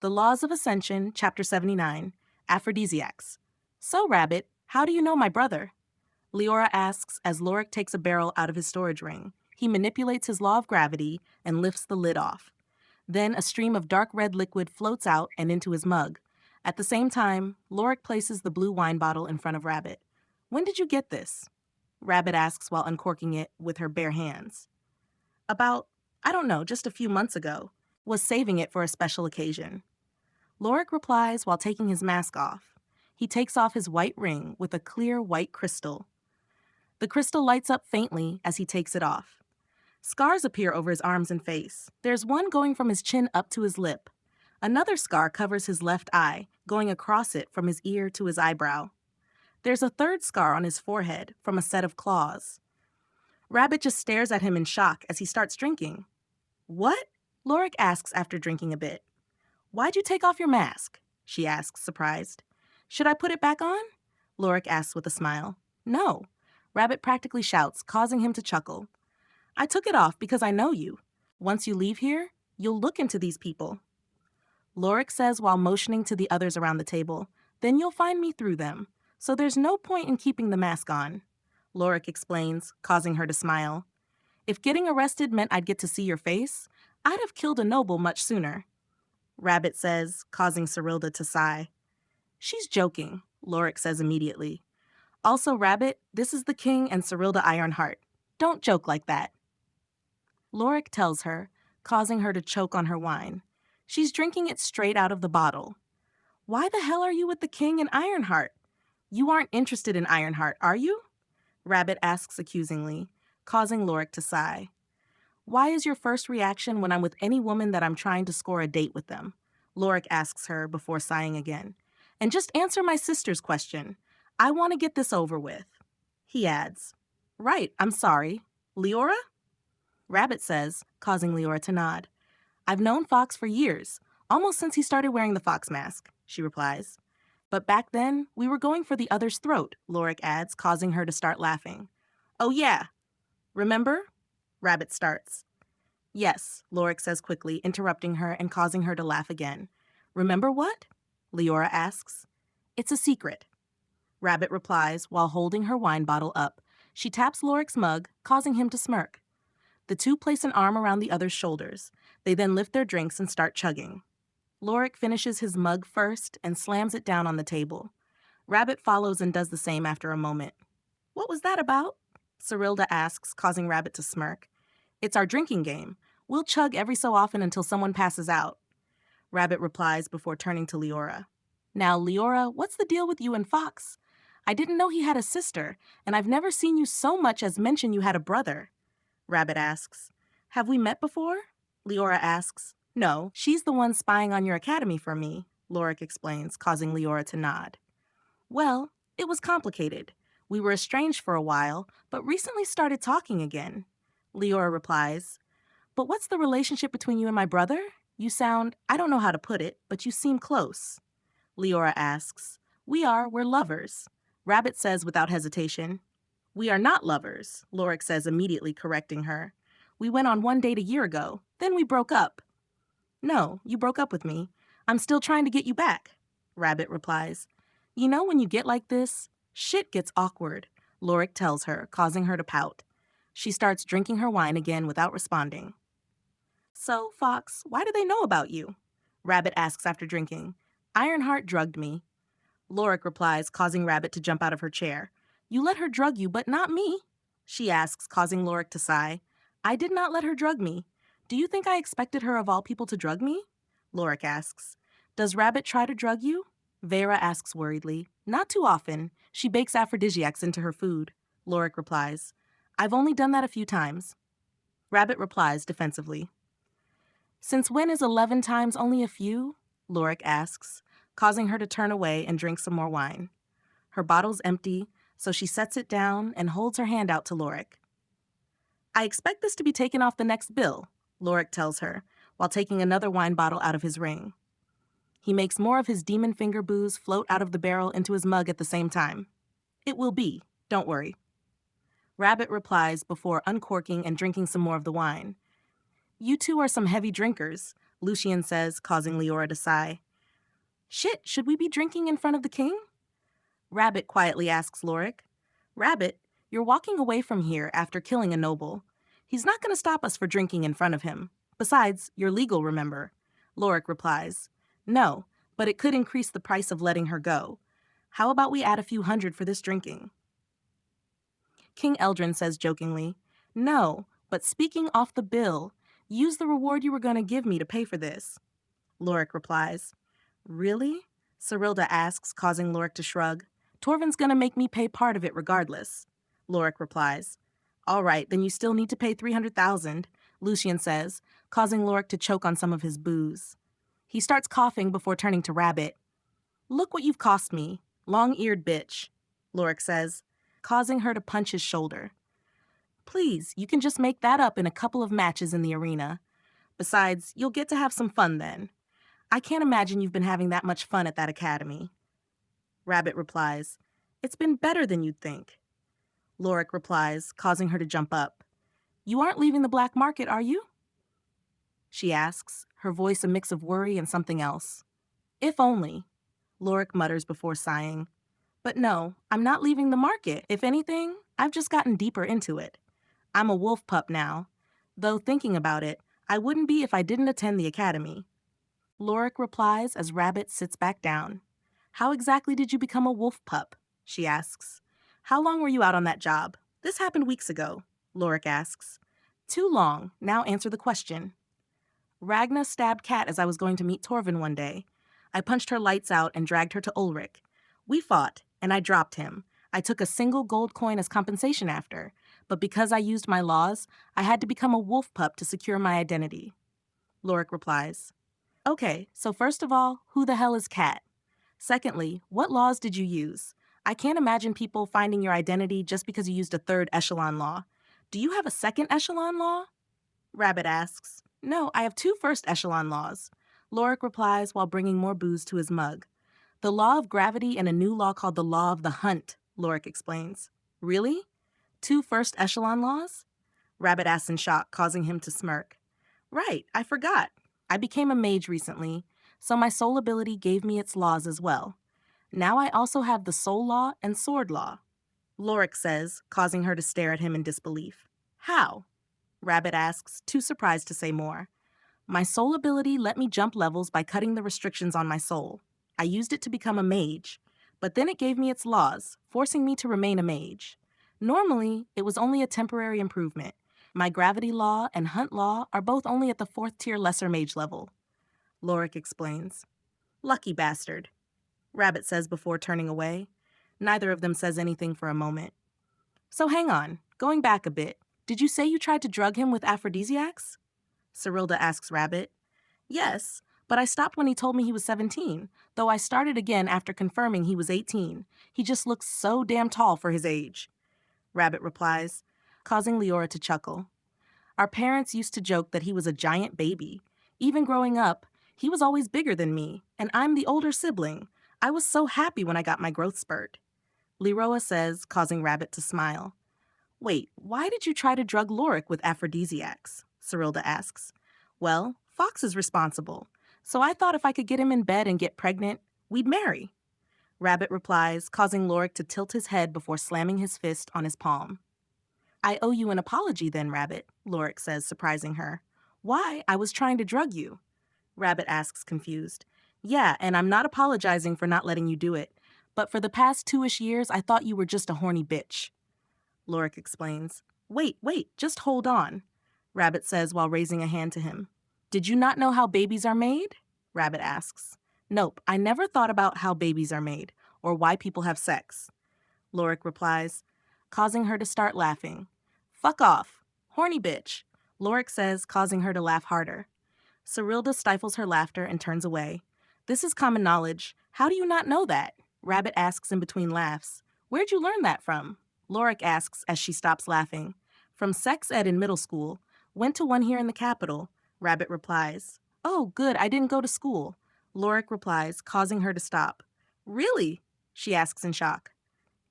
The Laws of Ascension, Chapter 79, Aphrodisiacs. So, Rabbit, how do you know my brother? Leora asks as Lorik takes a barrel out of his storage ring. He manipulates his law of gravity and lifts the lid off. Then a stream of dark red liquid floats out and into his mug. At the same time, Lorik places the blue wine bottle in front of Rabbit. When did you get this? Rabbit asks while uncorking it with her bare hands. About, I don't know, just a few months ago. Was saving it for a special occasion. Lorik replies while taking his mask off. He takes off his white ring with a clear white crystal. The crystal lights up faintly as he takes it off. Scars appear over his arms and face. There's one going from his chin up to his lip. Another scar covers his left eye, going across it from his ear to his eyebrow. There's a third scar on his forehead from a set of claws. Rabbit just stares at him in shock as he starts drinking. What? Lorik asks after drinking a bit. Why'd you take off your mask? She asks, surprised. Should I put it back on? Lorik asks with a smile. No. Rabbit practically shouts, causing him to chuckle. I took it off because I know you. Once you leave here, you'll look into these people. Lorik says while motioning to the others around the table, then you'll find me through them, so there's no point in keeping the mask on. Lorik explains, causing her to smile. If getting arrested meant I'd get to see your face, I'd have killed a noble much sooner. Rabbit says, causing Cyrilda to sigh. She's joking, Lorik says immediately. Also, Rabbit, this is the king and Cyrilda Ironheart. Don't joke like that. Lorik tells her, causing her to choke on her wine. She's drinking it straight out of the bottle. Why the hell are you with the king and Ironheart? You aren't interested in Ironheart, are you? Rabbit asks accusingly, causing Lorik to sigh. Why is your first reaction when I'm with any woman that I'm trying to score a date with them? Lorik asks her before sighing again. And just answer my sister's question. I want to get this over with. He adds, Right, I'm sorry. Leora? Rabbit says, causing Leora to nod. I've known Fox for years, almost since he started wearing the fox mask, she replies. But back then, we were going for the other's throat, Lorik adds, causing her to start laughing. Oh yeah. Remember? Rabbit starts. Yes, Lorik says quickly, interrupting her and causing her to laugh again. Remember what? Leora asks. It's a secret. Rabbit replies while holding her wine bottle up. She taps Lorik's mug, causing him to smirk. The two place an arm around the other's shoulders. They then lift their drinks and start chugging. Lorik finishes his mug first and slams it down on the table. Rabbit follows and does the same after a moment. What was that about? Cyrilda asks, causing Rabbit to smirk. It's our drinking game. We'll chug every so often until someone passes out. Rabbit replies before turning to Leora. Now, Leora, what's the deal with you and Fox? I didn't know he had a sister, and I've never seen you so much as mention you had a brother. Rabbit asks. Have we met before? Leora asks. No, she's the one spying on your academy for me, Lorik explains, causing Leora to nod. Well, it was complicated. We were estranged for a while, but recently started talking again. Leora replies. But what's the relationship between you and my brother? You sound, I don't know how to put it, but you seem close. Leora asks. We're lovers. Rabbit says without hesitation. We are not lovers, Lorik says, immediately correcting her. We went on one date a year ago, then we broke up. No, you broke up with me. I'm still trying to get you back, Rabbit replies. You know when you get like this, shit gets awkward, Lorik tells her, causing her to pout. She starts drinking her wine again without responding. So, Fox, why do they know about you? Rabbit asks after drinking. Ironheart drugged me. Lorik replies, causing Rabbit to jump out of her chair. You let her drug you, but not me, she asks, causing Lorik to sigh. I did not let her drug me. Do you think I expected her of all people to drug me? Lorik asks. Does Rabbit try to drug you? Vera asks worriedly. Not too often. She bakes aphrodisiacs into her food. Lorik replies. I've only done that a few times. Rabbit replies defensively. Since when is 11 times only a few? Lorik asks, causing her to turn away and drink some more wine. Her bottle's empty, so she sets it down and holds her hand out to Lorik. I expect this to be taken off the next bill, Lorik tells her, while taking another wine bottle out of his ring. He makes more of his demon finger booze float out of the barrel into his mug at the same time. It will be, don't worry. Rabbit replies before uncorking and drinking some more of the wine. You two are some heavy drinkers, Lucian says, causing Leora to sigh. Shit, should we be drinking in front of the king? Rabbit quietly asks Lorik. Rabbit, you're walking away from here after killing a noble. He's not going to stop us for drinking in front of him. Besides, you're legal, remember? Lorik replies. No, but it could increase the price of letting her go. How about we add a few hundred for this drinking? King Eldrin says jokingly, No, but speaking off the bill, use the reward you were going to give me to pay for this. Lorik replies, Really? Cyrilda asks, causing Lorik to shrug. Torvin's going to make me pay part of it regardless. Lorik replies, All right, then you still need to pay 300,000, Lucian says, causing Lorik to choke on some of his booze. He starts coughing before turning to Rabbit. Look what you've cost me, long-eared bitch, Lorik says, causing her to punch his shoulder. Please, you can just make that up in a couple of matches in the arena. Besides, you'll get to have some fun then. I can't imagine you've been having that much fun at that academy. Rabbit replies, It's been better than you'd think. Lorik replies, causing her to jump up. You aren't leaving the black market, are you? She asks, her voice a mix of worry and something else. If only, Lorik mutters before sighing. But no, I'm not leaving the market. If anything, I've just gotten deeper into it. I'm a wolf pup now. Though thinking about it, I wouldn't be if I didn't attend the academy. Lorik replies as Rabbit sits back down. How exactly did you become a wolf pup? She asks. How long were you out on that job? This happened weeks ago, Lorik asks. Too long. Now answer the question. Ragna stabbed Kat as I was going to meet Torvin one day. I punched her lights out and dragged her to Ulrich. We fought, and I dropped him. I took a single gold coin as compensation after, but because I used my laws, I had to become a wolf pup to secure my identity. Lorik replies. Okay, so first of all, who the hell is Kat? Secondly, what laws did you use? I can't imagine people finding your identity just because you used a third echelon law. Do you have a second echelon law? Rabbit asks. No, I have 2 first echelon laws. Lorik replies while bringing more booze to his mug. The law of gravity and a new law called the law of the hunt, Lorik explains. Really? 2 first echelon laws? Rabbit asks in shock, causing him to smirk. Right, I forgot. I became a mage recently, so my soul ability gave me its laws as well. Now I also have the soul law and sword law. Lorik says, causing her to stare at him in disbelief. How? Rabbit asks, too surprised to say more. My soul ability let me jump levels by cutting the restrictions on my soul. I used it to become a mage, but then it gave me its laws, forcing me to remain a mage. Normally, it was only a temporary improvement. My gravity law and hunt law are both only at the 4th tier lesser mage level. Lorik explains. Lucky bastard, Rabbit says before turning away. Neither of them says anything for a moment. So hang on, going back a bit, did you say you tried to drug him with Aphrodisiacs? Cyrilda asks Rabbit. Yes, but I stopped when he told me he was 17, though I started again after confirming he was 18. He just looks so damn tall for his age. Rabbit replies, causing Leora to chuckle. Our parents used to joke that he was a giant baby. Even growing up, he was always bigger than me, and I'm the older sibling. I was so happy when I got my growth spurt. Leroa says, causing Rabbit to smile. Wait, why did you try to drug Lorik with Aphrodisiacs? Cyrilda asks. Well, Fox is responsible, so I thought if I could get him in bed and get pregnant, we'd marry. Rabbit replies, causing Lorik to tilt his head before slamming his fist on his palm. I owe you an apology then, Rabbit, Lorik says, surprising her. Why? I was trying to drug you. Rabbit asks, confused. Yeah, and I'm not apologizing for not letting you do it, but for the past 2-ish years, I thought you were just a horny bitch. Lorik explains. Wait, just hold on, Rabbit says while raising a hand to him. Did you not know how babies are made? Rabbit asks. Nope, I never thought about how babies are made, or why people have sex. Lorik replies, causing her to start laughing. Fuck off. Horny bitch, Lorik says, causing her to laugh harder. Cyrilda stifles her laughter and turns away. This is common knowledge. How do you not know that? Rabbit asks in between laughs. Where'd you learn that from? Lorik asks as she stops laughing. From sex ed in middle school. Went to one here in the capital. Rabbit replies. Oh, good, I didn't go to school. Lorik replies, causing her to stop. Really? She asks in shock.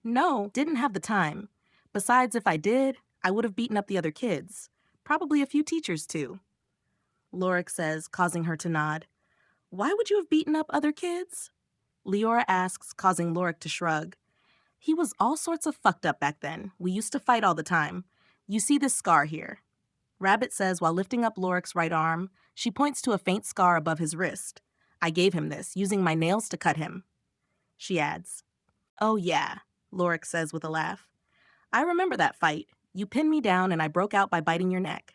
No, didn't have the time. Besides, if I did, I would have beaten up the other kids. Probably a few teachers, too. Lorik says, causing her to nod. Why would you have beaten up other kids? Leora asks, causing Lorik to shrug. He was all sorts of fucked up back then. We used to fight all the time. You see this scar here. Rabbit says while lifting up Lorik's right arm, she points to a faint scar above his wrist. I gave him this, using my nails to cut him. She adds, Oh yeah, Lorik says with a laugh. I remember that fight. You pinned me down and I broke out by biting your neck.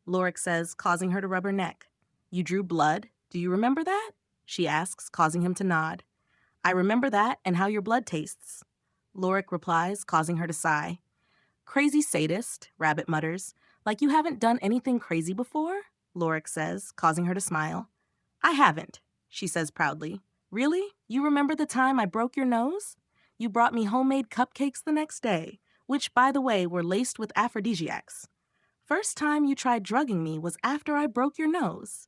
Lorik says, causing her to rub her neck. You drew blood? Do you remember that? She asks, causing him to nod. I remember that and how your blood tastes. Lorik replies, causing her to sigh. Crazy sadist, Rabbit mutters. Like you haven't done anything crazy before? Lorik says, causing her to smile. I haven't, she says proudly. Really? You remember the time I broke your nose? You brought me homemade cupcakes the next day, which, by the way, were laced with aphrodisiacs. First time you tried drugging me was after I broke your nose.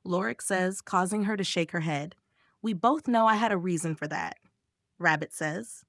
Lorik says, causing her to shake her head. We both know I had a reason for that. Rabbit says,